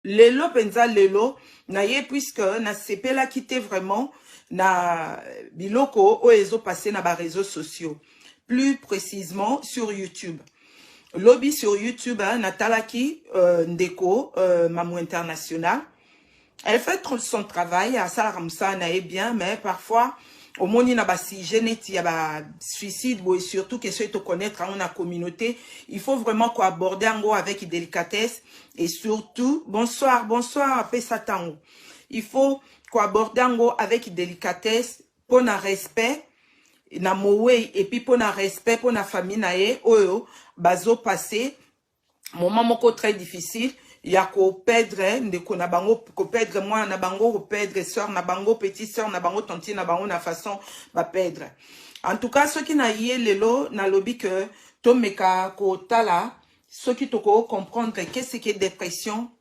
lelo penza lelo na ye puisque na sepela kite vraiment na biloko o ezo passé na ba réseaux sociaux, plus précisément sur YouTube. Lobby sur YouTube, Natalaki Ndeko, Mamou International. Elle fait son travail, à ça Ramsa est bien, mais parfois, au monde il y a des sujets, il y a des suicides, et surtout que ceux qui connaissent dans la communauté, il faut vraiment qu'on aborde avec délicatesse et surtout, bonsoir, Pesatango. Il faut qu'on aborde avec délicatesse, pour un respect, na mowe et puis pour un respect pour la famille nae oyo bazo passé moment moko très difficile ya ko perdre ndeko na bango ko perdre moi na bango ko perdre sœur na bango petite sœur na bango tante na bango na façon ba perdre. En tout cas, ceux qui na yé lelo na lobby que to meka ko tala ceux qui toko comprendre qu'est-ce que dépression